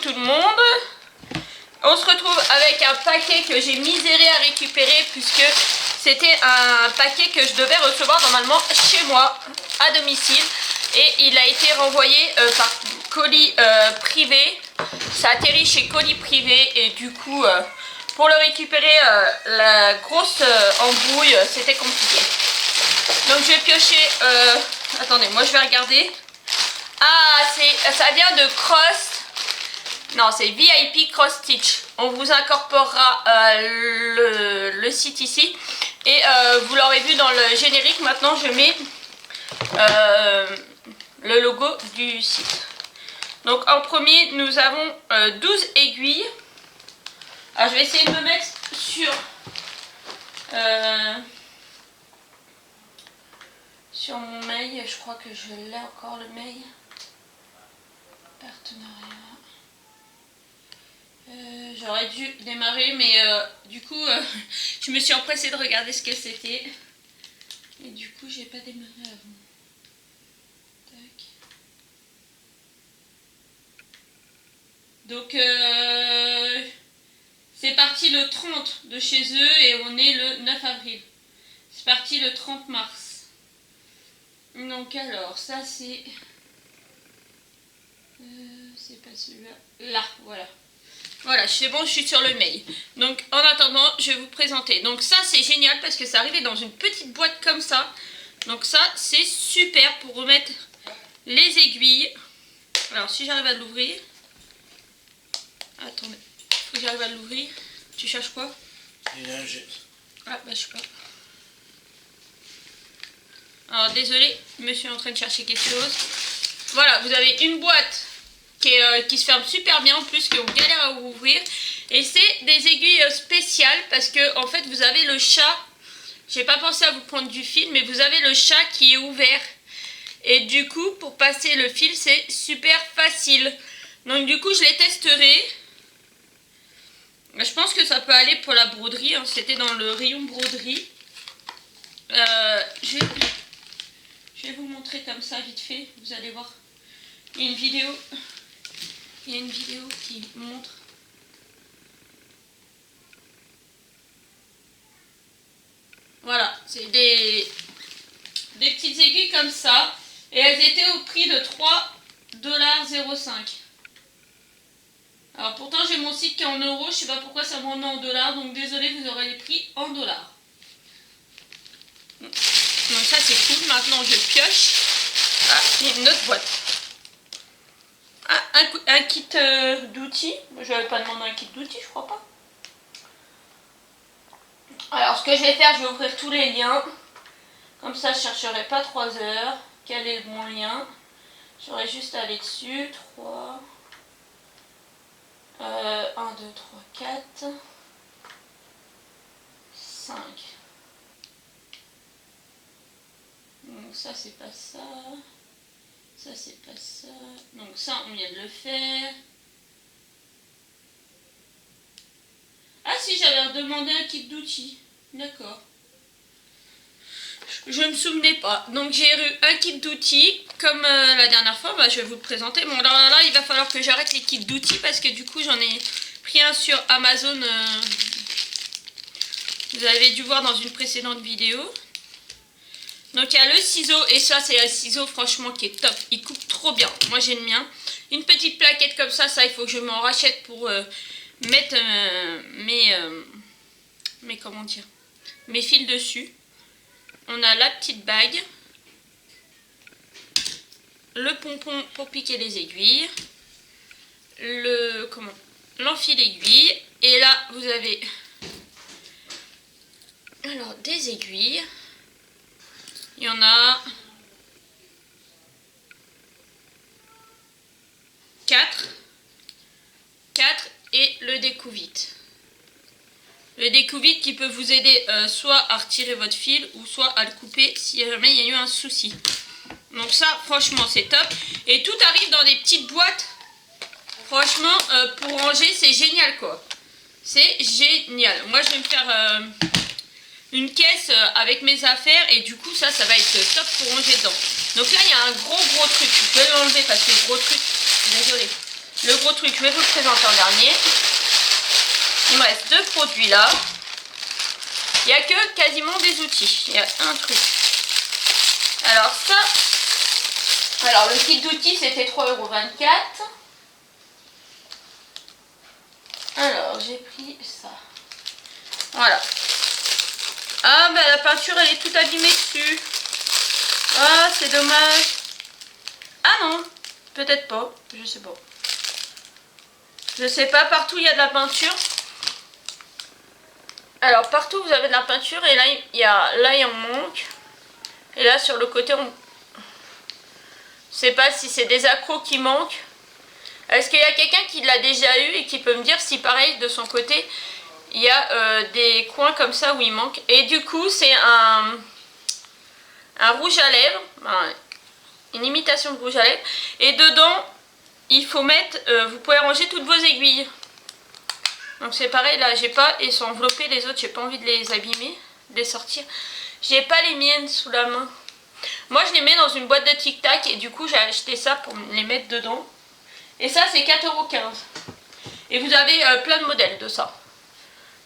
tout le monde. On se retrouve avec un paquet que j'ai miséré à récupérer puisque c'était un paquet que je devais recevoir normalement chez moi, à domicile. Et il a été renvoyé par colis privé. Ça atterrit chez colis privé et du coup, pour le récupérer, la grosse embrouille, c'était compliqué. Donc je vais piocher... attendez, moi je vais regarder. Ah, ça vient de Cross. Non, c'est VIP Cross Stitch. On vous incorporera le site ici. Et vous l'aurez vu dans le générique. Maintenant, je mets le logo du site. Donc, en premier, nous avons 12 aiguilles. Alors, je vais essayer de me mettre sur mon mail. Je crois que je l'ai encore, le mail. Partenariat. J'aurais dû démarrer, mais du coup, je me suis empressée de regarder ce que c'était. Et du coup, j'ai pas démarré avant. Tac. Donc, c'est parti le 30 de chez eux et on est le 9 avril. C'est parti le 30 mars. Donc, alors, ça c'est... c'est pas celui-là. Là, voilà. Voilà, c'est bon, je suis sur le mail. Donc, en attendant, je vais vous présenter. Donc, ça, c'est génial parce que ça arrivait dans une petite boîte comme ça. Donc, ça, c'est super pour remettre les aiguilles. Alors, si j'arrive à l'ouvrir... Attendez, faut que j'arrive à l'ouvrir. Tu cherches quoi? Ah, bah, je sais pas. Alors, désolé, monsieur est en train de chercher quelque chose. Voilà, vous avez une boîte qui se ferme super bien en plus, qu'on galère à ouvrir. Et c'est des aiguilles spéciales parce que en fait vous avez le chat. J'ai pas pensé à vous prendre du fil, mais vous avez le chat qui est ouvert. Et du coup, pour passer le fil, c'est super facile. Donc du coup, je les testerai. Je pense que ça peut aller pour la broderie. Hein. C'était dans le rayon broderie. Je vais vous montrer comme ça vite fait. Vous allez voir. Il y a une vidéo. Il y a une vidéo qui montre. Voilà, c'est des petites aiguilles comme ça. Et elles étaient au prix de 3,05 $. Alors pourtant j'ai mon site qui est en euros, je sais pas pourquoi ça me remet en dollars, donc désolé, vous aurez les prix en dollars. Donc ça c'est cool, maintenant je pioche. Ah, il y a une autre boîte. Un kit d'outils. Je n'avais pas demandé un kit d'outils, je crois pas. Alors ce que je vais faire, je vais ouvrir tous les liens. Comme ça, je ne chercherai pas 3 heures. Quel est le bon lien? J'aurais juste à aller dessus. 3. 1, 2, 3, 4. 5. Donc ça, c'est pas ça. Ça, c'est pas ça. Donc ça, on vient de le faire. Ah si, j'avais redemandé un kit d'outils. D'accord. Je me souvenais pas. Donc j'ai eu un kit d'outils. Comme la dernière fois, bah, je vais vous le présenter. Bon, là, il va falloir que j'arrête les kits d'outils parce que du coup, j'en ai pris un sur Amazon. Vous avez dû voir dans une précédente vidéo. Donc il y a le ciseau, et ça c'est un ciseau franchement qui est top, il coupe trop bien, moi j'ai le mien. Une petite plaquette comme ça il faut que je m'en rachète pour mettre comment dire, mes fils dessus. On a la petite bague, le pompon pour piquer les aiguilles, l'enfil aiguille, et là vous avez alors des aiguilles. Il y en a 4 et le découvite. Le découvite qui peut vous aider soit à retirer votre fil ou soit à le couper si jamais il y a eu un souci. Donc ça, franchement, c'est top. Et tout arrive dans des petites boîtes. Franchement, pour ranger, c'est génial quoi. C'est génial. Moi, je vais me faire... une caisse avec mes affaires et du coup ça va être top pour ranger dedans. Donc là il y a un gros truc, je peux l'enlever parce que le gros truc, désolé, le gros truc, je vais vous le présenter en dernier. Il me reste 2 produits là. Il n'y a que quasiment des outils. Il y a un truc. Alors ça, alors le kit d'outils c'était 3,24 €. Alors j'ai pris ça. Voilà. Ah bah la peinture elle est toute abîmée dessus. Ah c'est dommage. Ah non, peut-être pas, je sais pas. Je sais pas, partout il y a de la peinture. Alors partout vous avez de la peinture et là il en manque. Et là sur le côté on... Je sais pas si c'est des accros qui manquent. Est-ce qu'il y a quelqu'un qui l'a déjà eu et qui peut me dire si pareil de son côté il y a des coins comme ça où il manque. Et du coup c'est un rouge à lèvres, une imitation de rouge à lèvres. Et dedans il faut mettre, vous pouvez ranger toutes vos aiguilles. Donc c'est pareil là, j'ai pas, et sont enveloppés les autres, j'ai pas envie de les abîmer, de les sortir. J'ai pas les miennes sous la main. Moi je les mets dans une boîte de Tic Tac et du coup j'ai acheté ça pour les mettre dedans. Et ça c'est 4,15 €. Et vous avez plein de modèles de ça.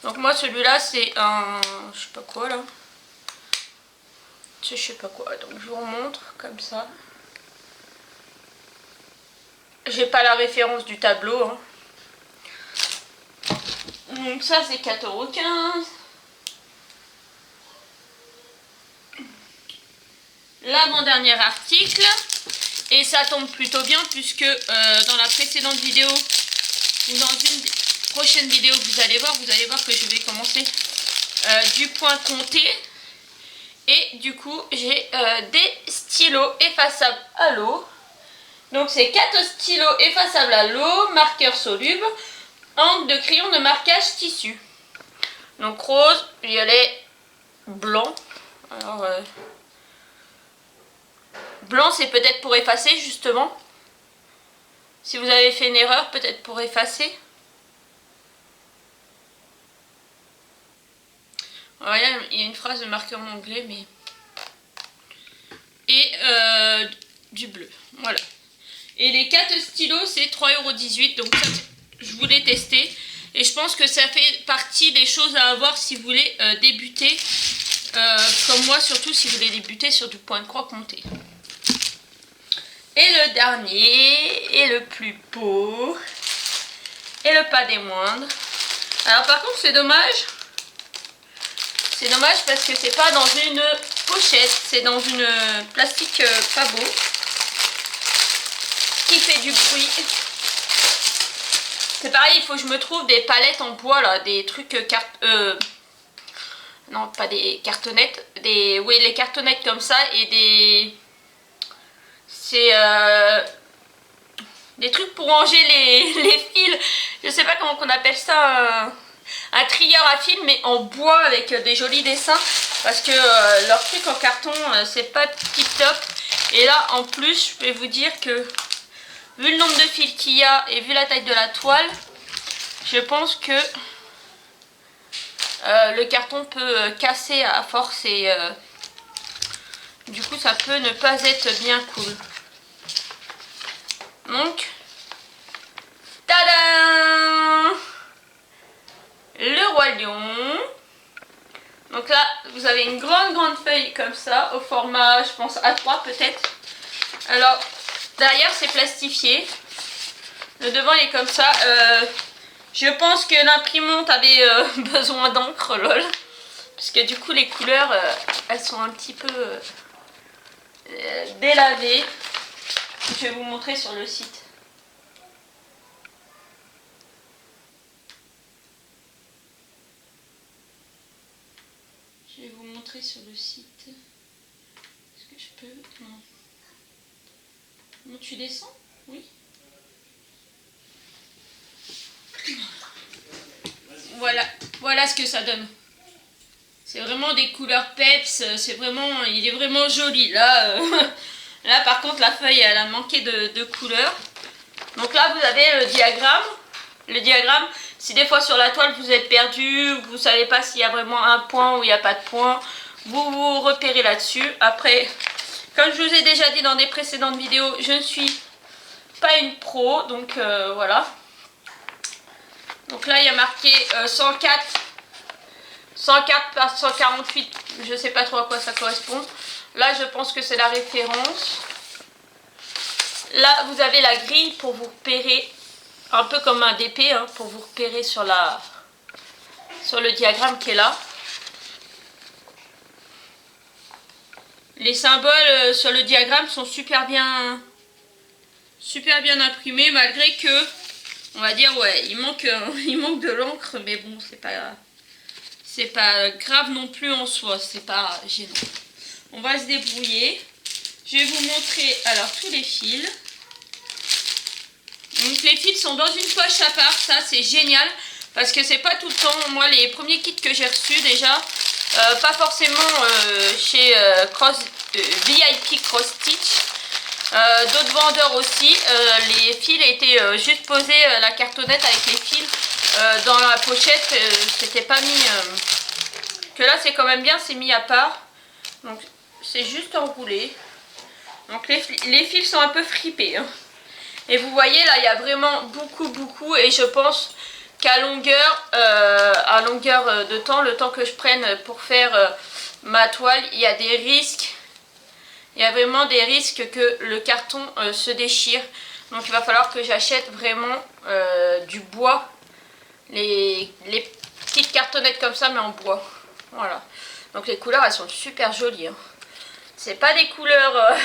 Donc moi celui-là c'est un... je sais pas quoi là. Je sais pas quoi, donc je vous remontre comme ça. J'ai pas la référence du tableau. Hein. Donc ça c'est 4,15 €. L'avant-dernier article. Et ça tombe plutôt bien puisque dans la précédente vidéo ou dans une prochaine vidéo vous allez voir que je vais commencer du point compté. Et du coup j'ai des stylos effaçables à l'eau. Donc c'est 4 stylos effaçables à l'eau, marqueurs solubles, encre de crayon de marquage tissu. Donc rose, violet, blanc. Alors blanc c'est peut-être pour effacer justement. Si vous avez fait une erreur, peut-être pour effacer. Alors, il y a une phrase de marqueur en anglais, mais... Et du bleu, voilà. Et les 4 stylos, c'est 3,18 €. Donc ça, je voulais tester. Et je pense que ça fait partie des choses à avoir si vous voulez débuter. Comme moi, surtout si vous voulez débuter sur du point de croix compté. Et le dernier, et le plus beau, et le pas des moindres. Alors par contre, c'est dommage. C'est dommage parce que c'est pas dans une pochette, c'est dans une plastique pas beau. Qui fait du bruit. C'est pareil, il faut que je me trouve des palettes en bois là, des trucs non pas des cartonnettes, oui les cartonnettes comme ça et des... C'est des trucs pour ranger les fils. Je sais pas comment on appelle ça, un trieur à fils mais en bois avec des jolis dessins. Parce que leur truc en carton c'est pas tip top. Et là en plus je vais vous dire que vu le nombre de fils qu'il y a et vu la taille de la toile, je pense que le carton peut casser à force et du coup ça peut ne pas être bien cool. Donc, tadam! Le roi lion. Donc là, vous avez une grande feuille comme ça, au format, je pense, A3 peut-être. Alors, derrière c'est plastifié. Le devant il est comme ça. Je pense que l'imprimante avait besoin d'encre, lol. Parce que du coup les couleurs, elles sont un petit peu délavées. Je vais vous montrer sur le site. Je vais vous montrer sur le site. Est-ce que je peux? Non. Non, tu descends? Oui. Voilà ce que ça donne. C'est vraiment des couleurs peps. C'est vraiment, il est vraiment joli. Là, là par contre la feuille elle a manqué de couleur. Donc là vous avez le diagramme. Le diagramme, si des fois sur la toile vous êtes perdu, vous ne savez pas s'il y a vraiment un point ou il n'y a pas de point, vous vous repérez là-dessus. Après, comme je vous ai déjà dit dans des précédentes vidéos, je ne suis pas une pro, donc voilà. Donc là il y a marqué 104 par 148, je sais pas trop à quoi ça correspond. Là je pense que c'est la référence. Là vous avez la grille pour vous repérer, un peu comme un DP, hein, pour vous repérer sur le diagramme qui est là. Les symboles sur le diagramme sont super bien imprimés, malgré que, on va dire, ouais, il manque de l'encre, mais bon, c'est pas grave non plus en soi, c'est pas gênant. On va se débrouiller. Je vais vous montrer alors tous les fils. Donc les fils sont dans une poche à part, ça c'est génial, parce que c'est pas tout le temps. Moi les premiers kits que j'ai reçus déjà, pas forcément chez VIP Cross Stitch, d'autres vendeurs aussi, les fils étaient juste posés, la cartonnette avec les fils dans la pochette, c'était pas mis, que là c'est quand même bien, c'est mis à part, donc c'est juste enroulé. Donc les fils sont un peu fripés, hein. Et vous voyez là il y a vraiment beaucoup, et je pense qu'à longueur de temps, le temps que je prenne pour faire ma toile, il y a des risques. Il y a vraiment des risques que le carton se déchire. Donc il va falloir que j'achète vraiment du bois. Les petites cartonnettes comme ça mais en bois. Voilà. Donc les couleurs elles sont super jolies, hein. C'est pas des couleurs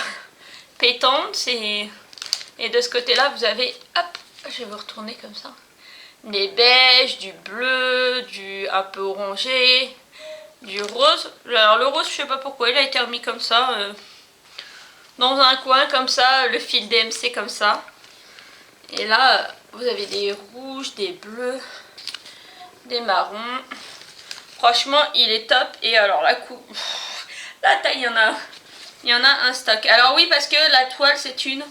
pétantes. Et de ce côté là vous avez, hop, je vais vous retourner comme ça, des beiges, du bleu, du un peu orangé, du rose. Alors le rose je sais pas pourquoi il a été remis comme ça, dans un coin comme ça, le fil DMC comme ça. Et là vous avez des rouges, des bleus, des marrons. Franchement il est top. Et alors la taille, il y en a un stock. Alors oui, parce que la toile c'est une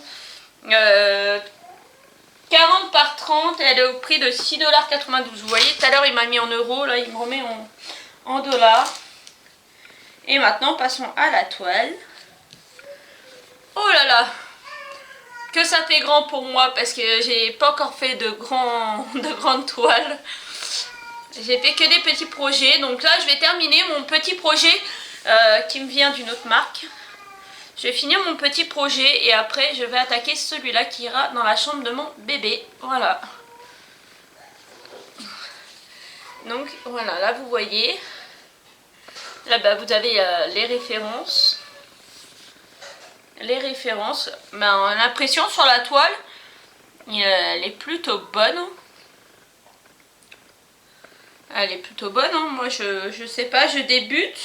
40 par 30, elle est au prix de 6,92 $. Vous voyez, tout à l'heure il m'a mis en euros, là il me remet en dollars. Et maintenant passons à la toile. Oh là là, que ça fait grand pour moi, parce que j'ai pas encore fait de grandes toiles. J'ai fait que des petits projets. Donc là je vais terminer mon petit projet qui me vient d'une autre marque. Je vais finir mon petit projet et après je vais attaquer celui-là qui ira dans la chambre de mon bébé. Voilà. Donc voilà, là vous voyez. Là-bas vous avez les références. Ben, on a l'impression sur la toile, elle est plutôt bonne. Elle est plutôt bonne, hein. Moi je sais pas, je débute.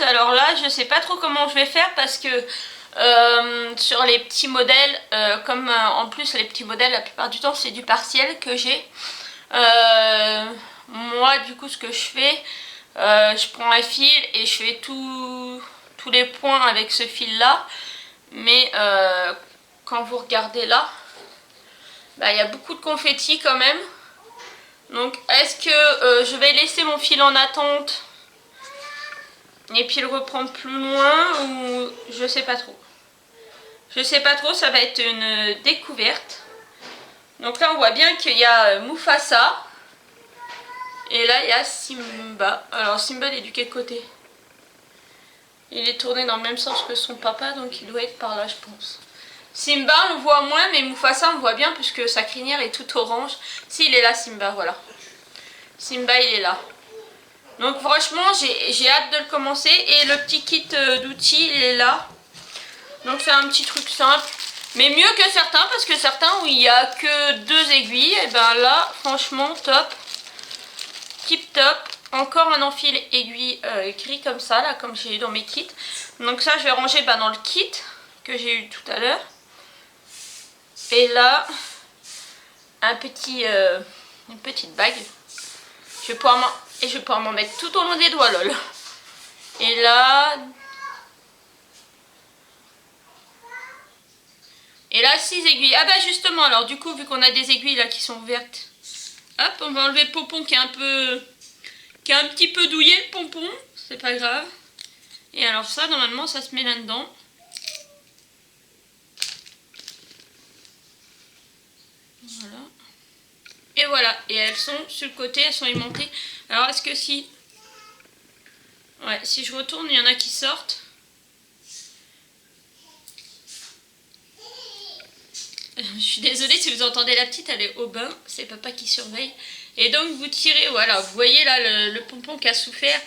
Alors là je sais pas trop comment je vais faire, parce que sur les petits modèles, comme en plus les petits modèles la plupart du temps c'est du partiel que j'ai, moi du coup ce que je fais, je prends un fil et je fais tous les points avec ce fil là, mais quand vous regardez là, bah, il y a beaucoup de confettis quand même. Donc est-ce que je vais laisser mon fil en attente et puis le reprendre plus loin, ou je sais pas trop. Je sais pas trop, ça va être une découverte. Donc là on voit bien qu'il y a Mufasa. Et là il y a Simba. Alors Simba il est du quel côté? Il est tourné dans le même sens que son papa, donc il doit être par là je pense. Simba on le voit moins, mais Mufasa on le voit bien puisque sa crinière est toute orange. Si, il est là Simba, voilà. Simba il est là. Donc franchement j'ai hâte de le commencer. Et le petit kit d'outils il est là. Donc c'est un petit truc simple, mais mieux que certains, parce que certains où il n'y a que 2 aiguilles, et ben là franchement top, tip top. Encore un enfil aiguille gris comme ça, là, comme j'ai eu dans mes kits. Donc ça je vais ranger dans le kit que j'ai eu tout à l'heure. Et là une petite bague. Je vais pouvoir m'en mettre tout au long des doigts, lol. Et là 6 aiguilles. Ah bah justement, alors du coup vu qu'on a des aiguilles là qui sont vertes, hop, on va enlever le pompon qui est un petit peu douillé, le pompon, c'est pas grave. Et alors ça normalement ça se met là-dedans. Voilà. Et voilà, et elles sont sur le côté, elles sont aimantées. Alors est-ce que si... Ouais, si je retourne, il y en a qui sortent. Je suis désolée si vous entendez la petite, elle est au bain, c'est papa qui surveille. Et donc vous tirez, voilà, vous voyez là le pompon qui a souffert.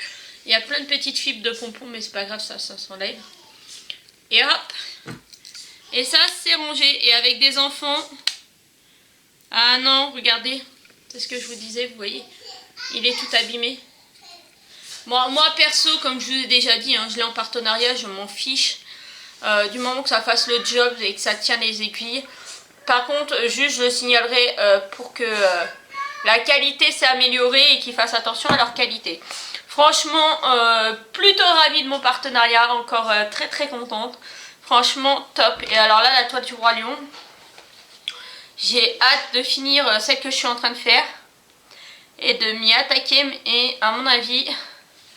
Il y a plein de petites fibres de pompon, mais c'est pas grave, ça s'enlève. Et hop. Et ça, c'est rangé. Et avec des enfants... Ah non, regardez. C'est ce que je vous disais, vous voyez. Il est tout abîmé. Moi perso, comme je vous ai déjà dit, hein, je l'ai en partenariat, je m'en fiche. Du moment que ça fasse le job et que ça tient les aiguilles. Par contre, juste je le signalerai pour que la qualité s'est améliorée et qu'ils fassent attention à leur qualité. Franchement, plutôt ravie de mon partenariat, encore très très contente. Franchement, top. Et alors là, la toile du Roi Lion, j'ai hâte de finir celle que je suis en train de faire et de m'y attaquer. Et à mon avis,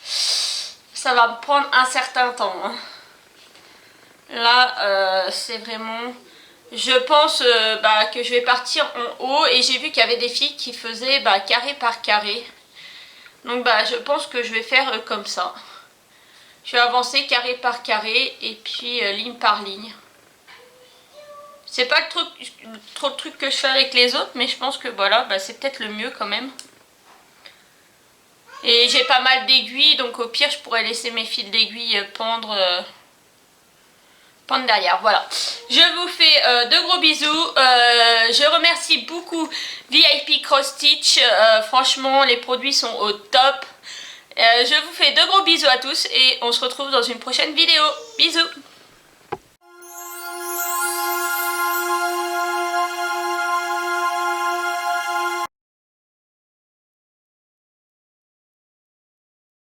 ça va me prendre un certain temps. Hein. Là, c'est vraiment... Je pense que je vais partir en haut et j'ai vu qu'il y avait des filles qui faisaient carré par carré. Donc je pense que je vais faire comme ça. Je vais avancer carré par carré et puis ligne par ligne. C'est pas trop de trucs que je fais avec les autres, mais je pense que voilà, c'est peut-être le mieux quand même. Et j'ai pas mal d'aiguilles, donc au pire je pourrais laisser mes fils d'aiguilles pendre derrière. Voilà, je vous fais de gros bisous. Je remercie beaucoup VIP Cross Stitch. Franchement, les produits sont au top. Je vous fais de gros bisous à tous et on se retrouve dans une prochaine vidéo. Bisous.